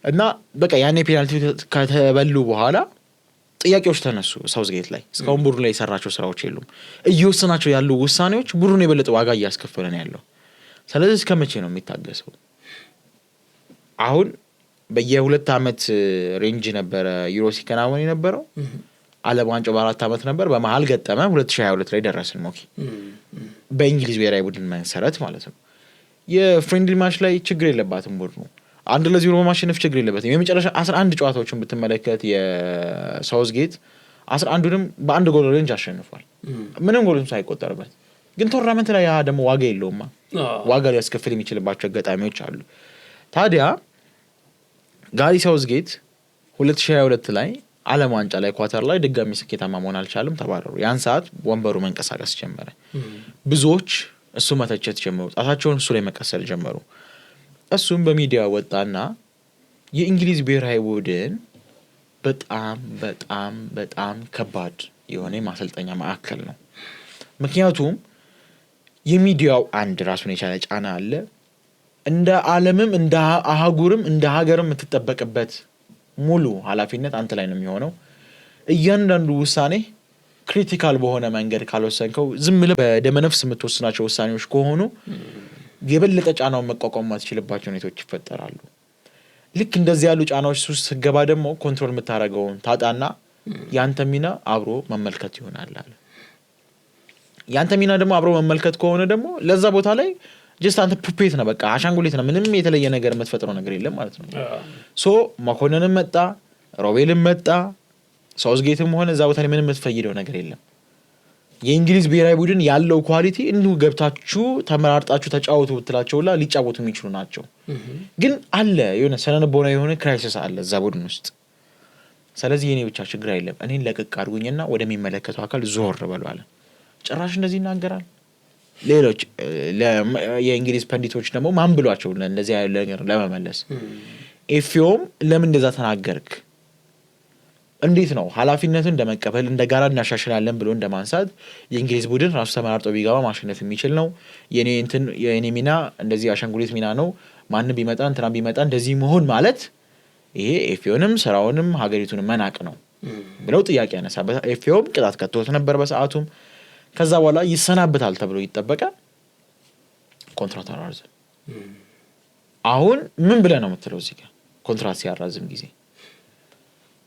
እና በቃ ያኔ ፔናልቲ ከተበሉ በኋላ ጥያቄዎች ተነሱ ሳውዝጌት ላይ። እስካሁን ቡድኑ ላይ የሰራቸው ስራዎች የሉም። እየወሰናቸው ያሉ ውሳኔዎች ቡድኑ የበለጠ ዋጋ እያስከፈለን ያለው። ስለዚህ እስከ መቼ ነው የሚታገሰው? አሁን በየ2 አመት ሬንጅ ነበረ ዩሮ ሲከናወን የነበረው። ዓለም ዋንጫው በ4 አመት ነበር። በመሃል ገጠመ 2022 ላይ ደረስን። ሞኪ በእንግሊዝ ብሔራዊ ቡድን መሰረት ማለት ነው። የፍሬንድሊ ማች ላይ ችግር የለባትም ቡድኑ 1-0 በማሸነፍ ችግር የለበትም። የመጨረሻ 11 ጨዋታዎችን ብትመለከት የሳውዝጌት 11ዱንም በአንድ ጎል ሬንጅ አሸንፏል፣ ምንም ጎልም ሳይቆጠርበት። ግን ቶርናመንት ላይ ያ ደግሞ ዋጋ የለውማ። ዋጋ ሊያስከፍል የሚችልባቸው አጋጣሚዎች አሉ። ታዲያ ጋሪ ሳውዝጌት 2022 ላይ ዓለም ዋንጫ ላይ ኳተር ላይ ድጋሚ ስኬታማ መሆን አልቻለም፣ ተባረሩ። ያን ሰዓት ወንበሩ መንቀሳቀስ ጀመረ። ብዙዎች እሱ መተቸት ጀመሩ፣ ጣታቸውን እሱ ላይ መቀሰል ጀመሩ። እሱም በሚዲያ ወጣና የእንግሊዝ ብሔራዊ ቡድን በጣም በጣም በጣም ከባድ የሆነ ማሰልጠኛ ማዕከል ነው። ምክንያቱም የሚዲያው አንድ ራሱን የቻለ ጫና አለ። እንደ ዓለምም እንደ አህጉርም እንደ ሀገርም የምትጠበቅበት ሙሉ ኃላፊነት አንተ ላይ ነው የሚሆነው። እያንዳንዱ ውሳኔ ክሪቲካል በሆነ መንገድ ካልወሰንከው ዝም ብለህ በደመነፍስ የምትወስናቸው ውሳኔዎች ከሆኑ የበለጠ ጫናውን መቋቋም ማትችልባቸው ሁኔታዎች ይፈጠራሉ። ልክ እንደዚህ ያሉ ጫናዎች ውስጥ ስትገባ ደግሞ ኮንትሮል የምታደርገውን ታጣና ያንተ ሚና አብሮ መመልከት ይሆናል አለ። ያንተ ሚና ደግሞ አብሮ መመልከት ከሆነ ደግሞ ለዛ ቦታ ላይ ጀስት አንተ ፑፔት ነው፣ በቃ አሻንጉሊት ነው። ምንም የተለየ ነገር የምትፈጥረው ነገር የለም ማለት ነው። ሶ መኮንንም መጣ፣ ሮቤልም መጣ፣ ሳውዝጌትም ሆነ እዛ ቦታ ላይ ምንም የምትፈይደው ነገር የለም። የእንግሊዝ ብሔራዊ ቡድን ያለው ኳሊቲ እንዲሁ ገብታችሁ ተመራርጣችሁ ተጫወቱ ብትላቸውላ ሊጫወቱ የሚችሉ ናቸው። ግን አለ የሆነ ሰነልቦና የሆነ ክራይሲስ አለ እዛ ቡድን ውስጥ። ስለዚህ የኔ ብቻ ችግር አይደለም፣ እኔን ለቅቅ አድርጉኝና ወደሚመለከተው አካል ዞር በሉ አለ። ጭራሽ እንደዚህ ይናገራል። ሌሎች የእንግሊዝ ፐንዲቶች ደግሞ ማን ብሏቸው እንደዚህ ያለ ነገር ለመመለስ ኤፍዮም ለምን እንደዛ ተናገርክ? እንዴት ነው ኃላፊነቱን እንደመቀበል እንደ ጋራ እናሻሽላለን ብሎ እንደማንሳት የእንግሊዝ ቡድን ራሱ ተመራርጦ ቢገባ ማሸነፍ የሚችል ነው። የኔ ሚና እንደዚህ አሻንጉሊት ሚና ነው፣ ማንም ቢመጣ እንትና ቢመጣ እንደዚህ መሆን ማለት ይሄ ኤፍዮንም ስራውንም ሀገሪቱንም መናቅ ነው ብለው ጥያቄ ያነሳበት። ኤፍዮም ቅጣት ቀጥቶት ነበር በሰዓቱም። ከዛ በኋላ ይሰናበታል ተብሎ ይጠበቃል። ኮንትራት አራዘም። አሁን ምን ብለህ ነው የምትለው እዚህ ጋር ኮንትራት ሲያራዝም ጊዜ?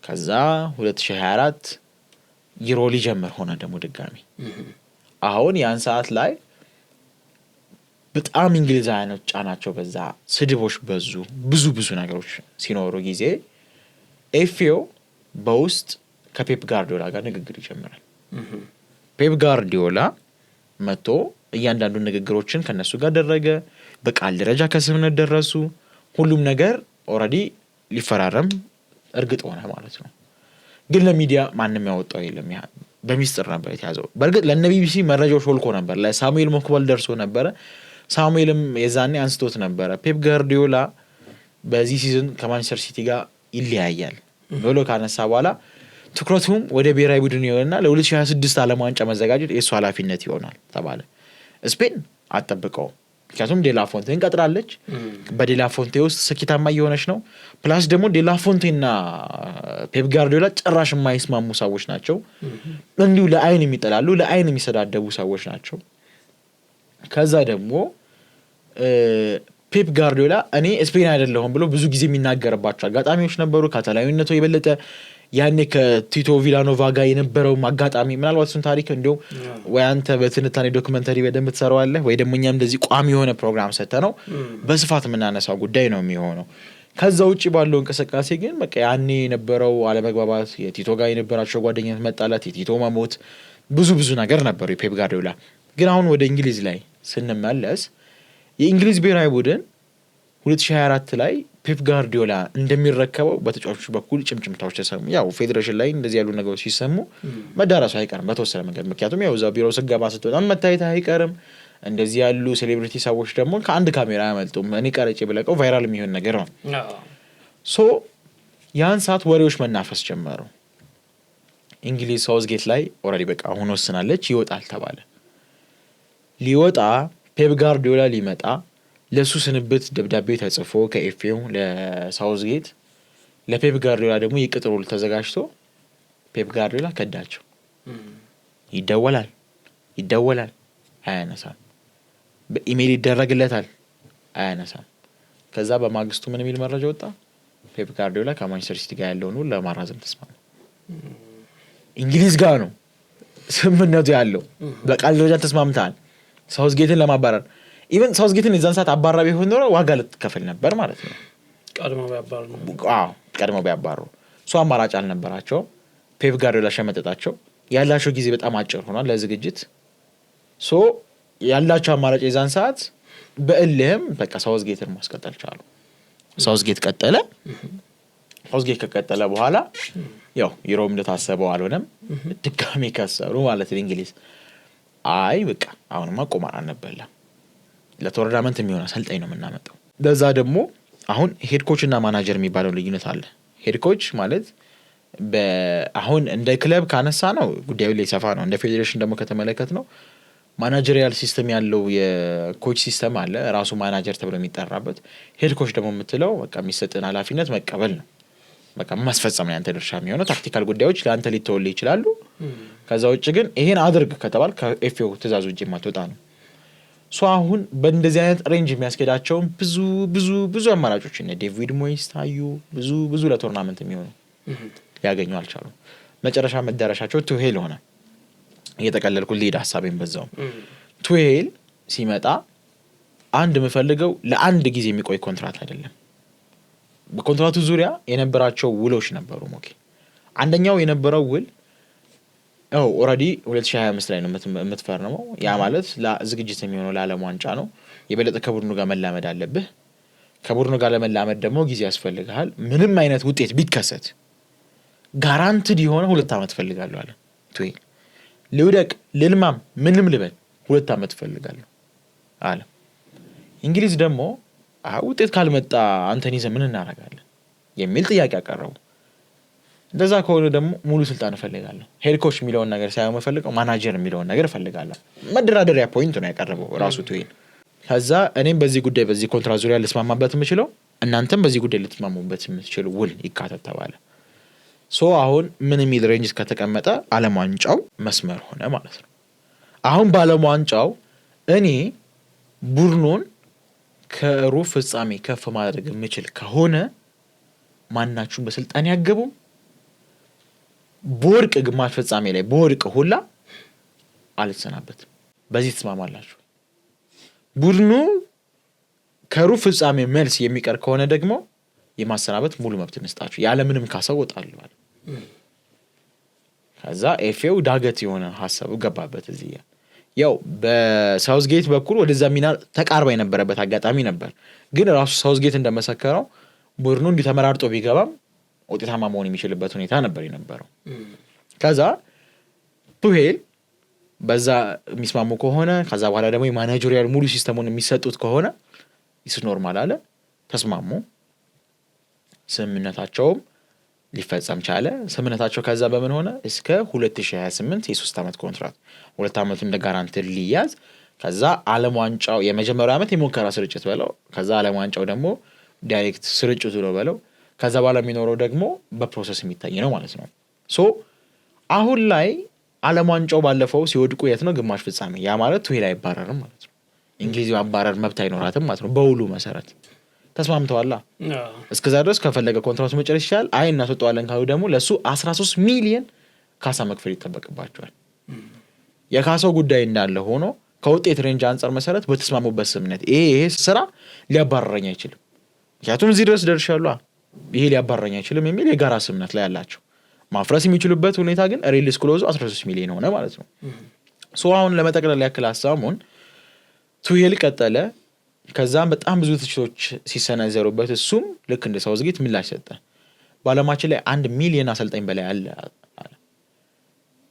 ከዛ 2024 ዩሮ ሊጀምር ሆነ ደግሞ ድጋሚ። አሁን ያን ሰዓት ላይ በጣም እንግሊዛውያኖች ጫናቸው በዛ፣ ስድቦች በዙ፣ ብዙ ነገሮች ሲኖሩ ጊዜ ኤፍዮ በውስጥ ከፔፕ ጋርዲዮላ ጋር ንግግር ይጀምራል። ፔፕ ጋርዲዮላ መጥቶ እያንዳንዱ ንግግሮችን ከነሱ ጋር ደረገ። በቃል ደረጃ ከስምነት ደረሱ። ሁሉም ነገር ኦልሬዲ ሊፈራረም እርግጥ ሆነ ማለት ነው። ግን ለሚዲያ ማንም ያወጣው የለም። በሚስጥር ነበር የተያዘው። በእርግጥ ለነ ቢቢሲ መረጃው ሾልኮ ነበር፣ ለሳሙኤል ሞክበል ደርሶ ነበረ። ሳሙኤልም የዛኔ አንስቶት ነበረ። ፔፕ ጋርዲዮላ በዚህ ሲዝን ከማንቸስተር ሲቲ ጋር ይለያያል ብሎ ካነሳ በኋላ ትኩረቱም ወደ ብሔራዊ ቡድን ይሆንና ለ2026 ዓለም ዋንጫ መዘጋጀት የእሱ ኃላፊነት ይሆናል ተባለ። ስፔን አጠብቀው፣ ምክንያቱም ዴላፎንቴን ቀጥራለች። በዴላፎንቴ ውስጥ ስኬታማ እየሆነች ነው። ፕላስ ደግሞ ዴላፎንቴና ፔፕ ጋርዲዮላ ጭራሽ የማይስማሙ ሰዎች ናቸው። እንዲሁ ለአይን የሚጠላሉ፣ ለአይን የሚሰዳደቡ ሰዎች ናቸው። ከዛ ደግሞ ፔፕ ጋርዲዮላ እኔ ስፔን አይደለሁም ብሎ ብዙ ጊዜ የሚናገርባቸው አጋጣሚዎች ነበሩ። ካታላዊነቱ የበለጠ ያኔ ከቲቶ ቪላኖቫ ጋር የነበረው አጋጣሚ ምናልባት እሱን ታሪክ እንዲሁም ወይ አንተ በትንታኔ ዶክመንተሪ በደንብ ትሰራዋለህ ወይ ደግሞ እኛም እንደዚህ ቋሚ የሆነ ፕሮግራም ሰጥተነው በስፋት የምናነሳው ጉዳይ ነው የሚሆነው። ከዛ ውጭ ባለው እንቅስቃሴ ግን በቃ ያኔ የነበረው አለመግባባት፣ የቲቶ ጋር የነበራቸው ጓደኝነት መጣላት፣ የቲቶ መሞት ብዙ ነገር ነበሩ የፔፕ ጋርዲዮላ። ግን አሁን ወደ እንግሊዝ ላይ ስንመለስ የእንግሊዝ ብሔራዊ ቡድን 2024 ላይ ፔፕ ጋርዲዮላ እንደሚረከበው በተጫዋቾች በኩል ጭምጭምታዎች ተሰሙ። ያው ፌዴሬሽን ላይ እንደዚህ ያሉ ነገሮች ሲሰሙ መዳረሱ አይቀርም በተወሰነ መንገድ። ምክንያቱም ያው እዛው ቢሮ ስገባ ስትወጣም መታየት አይቀርም። እንደዚህ ያሉ ሴሌብሪቲ ሰዎች ደግሞ ከአንድ ካሜራ አያመልጡም። እኔ ቀረጬ ብለቀው ቫይራል የሚሆን ነገር ነው። ሶ ያን ሰዓት ወሬዎች መናፈስ ጀመሩ። እንግሊዝ ሳውዝጌት ላይ ኦልሬዲ በቃ አሁን ወስናለች፣ ይወጣል ተባለ። ሊወጣ ፔፕ ጋርዲዮላ ሊመጣ ለሱ ስንብት ደብዳቤ ተጽፎ ከኤፍኤው ለሳውዝጌት ለፔፕ ጋርዲዮላ ደግሞ የቅጥር ውል ተዘጋጅቶ ፔፕ ጋርዲዮላ ከዳቸው። ይደወላል አያነሳም። በኢሜል ይደረግለታል አያነሳም። ከዛ በማግስቱ ምን የሚል መረጃ ወጣ? ፔፕ ጋርዲዮላ ከማንቸስተር ሲቲ ጋር ያለውን ውል ለማራዘም ተስማማ። እንግሊዝ ጋር ነው ስምምነቱ ያለው። በቃል ደረጃ ተስማምተዋል ሳውዝጌትን ለማባረር። ኢቨን ሳውዝጌትን የዛን ሰዓት አባራ ቢሆን ኖሮ ዋጋ ልትከፍል ነበር ማለት ነው። ቀድሞ ቢያባሩ እሱ አማራጭ አልነበራቸው። ፔፕ ጋርዲዮላ ሸመጠጣቸው። ያላቸው ጊዜ በጣም አጭር ሆኗል ለዝግጅት። ሶ ያላቸው አማራጭ የዛን ሰዓት በእልህም በቃ ሳውዝጌትን ማስቀጠል ቻሉ። ሳውዝጌት ቀጠለ። ሳውዝጌት ከቀጠለ በኋላ ያው ዩሮም እንደታሰበው አልሆነም። ድጋሜ ከሰሩ ማለት ነው እንግሊዝ። አይ በቃ አሁንማ ቁማር አንበላ፣ ለቶርናመንት የሚሆን አሰልጣኝ ነው የምናመጣው። ለዛ ደግሞ አሁን ሄድ ኮች እና ማናጀር የሚባለው ልዩነት አለ። ሄድ ኮች ማለት አሁን እንደ ክለብ ካነሳ ነው ጉዳዩ ላይ ሰፋ ነው። እንደ ፌዴሬሽን ደግሞ ከተመለከት ነው ማናጀሪያል ሲስተም ያለው የኮች ሲስተም አለ፣ ራሱ ማናጀር ተብሎ የሚጠራበት። ሄድ ኮች ደግሞ የምትለው በቃ የሚሰጥን ኃላፊነት መቀበል ነው። በቃ ማስፈጸም ነው ያንተ ድርሻ የሚሆነው። ታክቲካል ጉዳዮች ለአንተ ሊተወልህ ይችላሉ። ከዛ ውጭ ግን ይሄን አድርግ ከተባል ከኤፍኤው ትእዛዝ ውጭ የማትወጣ ነው። ሶ አሁን በእንደዚህ አይነት ሬንጅ የሚያስኬዳቸውን ብዙ አማራጮች እነ ዴቪድ ሞይስ ታዩ። ብዙ ለቶርናመንት የሚሆኑ ሊያገኙ አልቻሉም። መጨረሻ መዳረሻቸው ቱሄል ሆነ። እየጠቀለልኩ ሊድ ሀሳቤን በዛው ቱሄል ሲመጣ አንድ የምፈልገው ለአንድ ጊዜ የሚቆይ ኮንትራት አይደለም። በኮንትራቱ ዙሪያ የነበራቸው ውሎች ነበሩ። ሞኬ አንደኛው የነበረው ውል ኦልሬዲ 2025 ላይ ነው የምትፈርመው። ያ ማለት ለዝግጅት የሚሆነው ለዓለም ዋንጫ ነው። የበለጠ ከቡድኑ ጋር መላመድ አለብህ። ከቡድኑ ጋር ለመላመድ ደግሞ ጊዜ ያስፈልግሃል። ምንም አይነት ውጤት ቢከሰት ጋራንትድ የሆነ 2 ዓመት እፈልጋለሁ አለ ቱሄል። ልውደቅ ልልማም ምንም ልበል 2 ዓመት እፈልጋለሁ አለ። እንግሊዝ ደግሞ ውጤት ካልመጣ አንተን ይዘን ምን እናደርጋለን የሚል ጥያቄ አቀረቡ። እንደዛ ከሆነ ደግሞ ሙሉ ስልጣን እፈልጋለሁ። ሄድ ኮች የሚለውን ነገር ሳይሆን መፈልገው ማናጀር የሚለውን ነገር እፈልጋለሁ። መደራደሪያ ፖይንት ነው ያቀረበው ራሱ ቱሄል። ከዛ እኔም በዚህ ጉዳይ በዚህ ኮንትራት ዙሪያ ልስማማበት የምችለው እናንተም በዚህ ጉዳይ ልትስማሙበት የምትችሉ ውል ይካተት ተባለ። ሶ አሁን ምን የሚል ሬንጅ ከተቀመጠ ዓለም ዋንጫው መስመር ሆነ ማለት ነው። አሁን በዓለም ዋንጫው እኔ ቡድኑን ከሩብ ፍጻሜ ከፍ ማድረግ የምችል ከሆነ ማናችሁም በስልጣን ያገቡም በወርቅ ግማሽ ፍጻሜ ላይ በወርቅ ሁላ አልተሰናበትም። በዚህ ተስማማላችሁ? ቡድኑ ከሩብ ፍጻሜ መልስ የሚቀር ከሆነ ደግሞ የማሰናበት ሙሉ መብት እንስጣችሁ፣ ያለምንም ካሳው ወጣለሁ አለ። ከዛ ኤፍኤው ዳገት የሆነ ሀሳቡ ገባበት። እዚህ ያው በሳውዝጌት በኩል ወደዛ ሚና ተቃርባ የነበረበት አጋጣሚ ነበር። ግን ራሱ ሳውዝጌት እንደመሰከረው ቡድኑ እንዲተመራርጦ ቢገባም ውጤታማ መሆን የሚችልበት ሁኔታ ነበር የነበረው። ከዛ ቱሄል በዛ የሚስማሙ ከሆነ ከዛ በኋላ ደግሞ የማናጀሪያል ሙሉ ሲስተሙን የሚሰጡት ከሆነ ይስ ኖርማል አለ። ተስማሙ። ስምምነታቸውም ሊፈጸም ቻለ። ስምምነታቸው ከዛ በምን ሆነ? እስከ 2028 የ3 ዓመት ኮንትራት 2 ዓመት እንደ ጋራንትድ ሊያዝ። ከዛ ዓለም ዋንጫው የመጀመሪያው ዓመት የሙከራ ስርጭት በለው። ከዛ ዓለም ዋንጫው ደግሞ ዳይሬክት ስርጭቱ ነው በለው። ከዛ በኋላ የሚኖረው ደግሞ በፕሮሰስ የሚታይ ነው ማለት ነው። ሶ አሁን ላይ ዓለም ዋንጫው ባለፈው ሲወድቁ የት ነው? ግማሽ ፍጻሜ። ያ ማለት ቱሄል አይባረርም ማለት ነው። እንግሊዝ ማባረር መብት አይኖራትም ማለት ነው በውሉ መሰረት ተስማምተዋል እስከዛ ድረስ ከፈለገ ኮንትራቱ መጨረስ ይችላል አይ እናስወጣዋለን ካሉ ደግሞ ለሱ 13 ሚሊዮን ካሳ መክፈል ይጠበቅባቸዋል የካሳው ጉዳይ እንዳለ ሆኖ ከውጤት ሬንጅ አንፃር መሰረት በተስማሙበት ስምምነት ይሄ ስራ ሊያባረረኝ አይችልም ምክንያቱም እዚህ ድረስ ደርሻለሁ ይሄ ሊያባረረኝ አይችልም የሚል የጋራ ስምምነት ላይ ያላቸው ማፍረስ የሚችሉበት ሁኔታ ግን ሪሊስ ክሎዙ 13 ሚሊዮን ሆነ ማለት ነው ሶ አሁን ለመጠቅለል ያክል ሐሳቡን ቱሄል ቀጠለ ከዛም በጣም ብዙ ትችቶች ሲሰነዘሩበት እሱም ልክ እንደ ሳውዝጌት ምላሽ ሰጠ ባለማችን ላይ 1 ሚሊዮን አሰልጣኝ በላይ አለ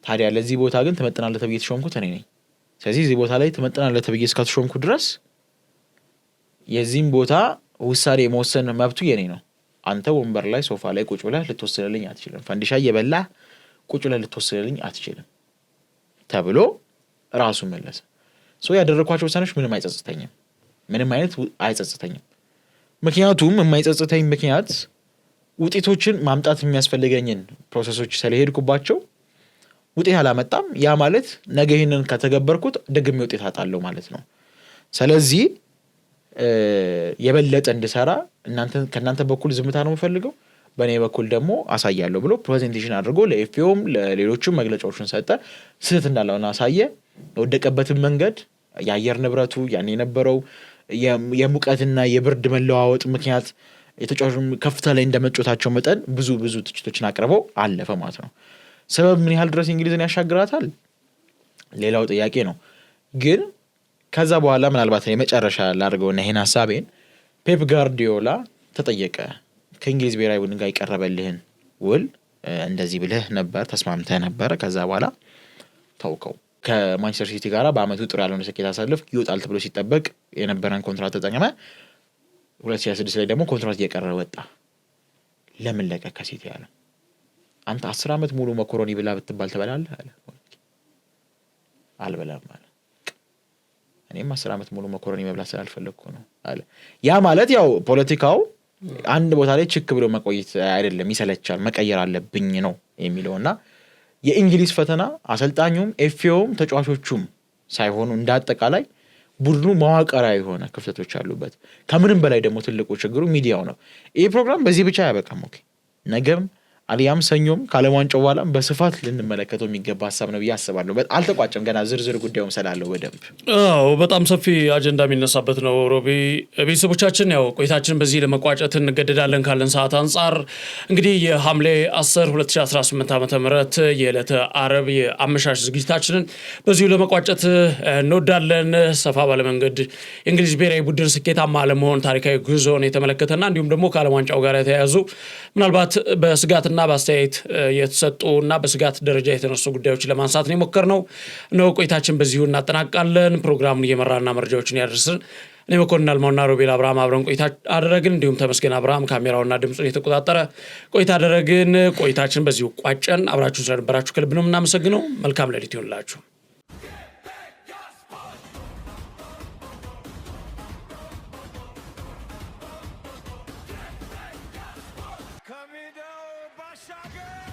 ታዲያ ለዚህ ቦታ ግን ተመጥናለህ ተብዬ ተሾምኩት እኔ ነኝ ስለዚህ እዚህ ቦታ ላይ ተመጥናለህ ተብዬ እስካተሾምኩ ድረስ የዚህም ቦታ ውሳኔ መወሰን መብቱ የኔ ነው አንተ ወንበር ላይ ሶፋ ላይ ቁጭ ብለህ ልትወስንልኝ አትችልም ፈንዲሻ እየበላህ ቁጭ ብለህ ልትወስንልኝ አትችልም ተብሎ ራሱ መለሰ ሶ ያደረኳቸው ውሳኔዎች ምንም አይነት አይጸጽተኝም ምክንያቱም የማይጸጽተኝ ምክንያት ውጤቶችን ማምጣት የሚያስፈልገኝን ፕሮሰሶች ስለሄድኩባቸው ውጤት አላመጣም ያ ማለት ነገ ይሄንን ከተገበርኩት ደግሜ ውጤት አጣለው ማለት ነው ስለዚህ የበለጠ እንድሰራ ከናንተ በኩል ዝምታ ነው የምፈልገው በኔ በኩል ደግሞ አሳያለሁ ብሎ ፕሬዘንቴሽን አድርጎ ለኤፍኤኦም ለሌሎችም መግለጫዎችን ሰጠ ስህተት እንዳለውና አሳየ ወደቀበትን መንገድ የአየር ንብረቱ ያን የነበረው የሙቀትና የብርድ መለዋወጥ ምክንያት የተጫዋቾች ከፍታ ላይ እንደመጮታቸው መጠን ብዙ ትችቶችን አቅርበው አለፈ ማለት ነው ሰበብ ምን ያህል ድረስ እንግሊዝን ያሻግራታል ሌላው ጥያቄ ነው ግን ከዛ በኋላ ምናልባት የመጨረሻ ላድርገውና ይሄን ሐሳቤን ፔፕ ጋርዲዮላ ተጠየቀ ከእንግሊዝ ብሔራዊ ቡድን ጋር ይቀርበልህን ውል እንደዚህ ብለህ ነበር ተስማምተህ ነበር ከዛ በኋላ ተውከው ከማንቸስተር ሲቲ ጋር በአመቱ ጥሩ ያለውን ስኬት አሳልፍ ይወጣል ተብሎ ሲጠበቅ የነበረን ኮንትራት ተጠቅመ 2026 ላይ ደግሞ ኮንትራት እየቀረበ ወጣ ለምን ለቀቀ ከሲቲ ያለ አንተ 10 አመት ሙሉ መኮሮኒ ብላ ብትባል ትበላለህ አለ አልበላም አለ እኔም 10 አመት ሙሉ መኮሮኒ መብላት ስላልፈለኩ ነው አለ ያ ማለት ያው ፖለቲካው አንድ ቦታ ላይ ችክ ብሎ መቆየት አይደለም ይሰለቻል መቀየር አለብኝ ነው የሚለውና የእንግሊዝ ፈተና አሰልጣኙም ኤፍኤኦም ተጫዋቾቹም ሳይሆኑ እንዳጠቃላይ ቡድኑ መዋቅራዊ የሆነ ክፍተቶች አሉበት ከምንም በላይ ደግሞ ትልቁ ችግሩ ሚዲያው ነው ይሄ ፕሮግራም በዚህ ብቻ ያበቃም ነገም አሊያም ሰኞም ካለማንጫው በኋላም በስፋት ልንመለከተው የሚገባ ሐሳብ ነው ያስባለሁ በጣም አልተቋጨም ገና ዝርዝር ጉዳዩም ሰላለው በደንብ በጣም ሰፊ አጀንዳ የሚነሳበት ነው ሮቢ ቤተሰቦቻችን ያው ቆይታችን በዚህ ለመቋጨት እንገደዳለን ካለን ሰዓት አንፃር እንግዲህ የሐምሌ 10 2018 ዓ.ም የዕለተ ዓርብ የአመሻሽ ዝግጅታችንን በዚሁ ለመቋጨት እንወዳለን ሰፋ ባለ መንገድ የእንግሊዝ ብሔራዊ ቡድን ስኬታማ ለመሆን ታሪካዊ ጉዞን የተመለከተና እንዲሁም ደግሞ ካለማንጫው ጋር የተያያዙ ምናልባት በስጋትና በአስተያየት የተሰጡና በስጋት ደረጃ የተነሱ ጉዳዮችን ለማንሳት ነው የሞከርነው ቆይታችን በዚሁ እናጠናቃለን ፕሮግራሙን እየመራና መረጃዎችን ያደርስን እኔ መኮንን አልማውና ሮቤል አብርሃም አብረን ቆይታ አደረግን እንዲሁም ተመስገን አብርሃም ካሜራውና ድምጹን የተቆጣጠረ ቆይታ አደረግን ቆይታችን በዚሁ ቋጨን አብራችሁን ስለነበራችሁ ከልብ ነው እናመሰግነው መልካም ሌሊት ይሁንላችሁ Shaka!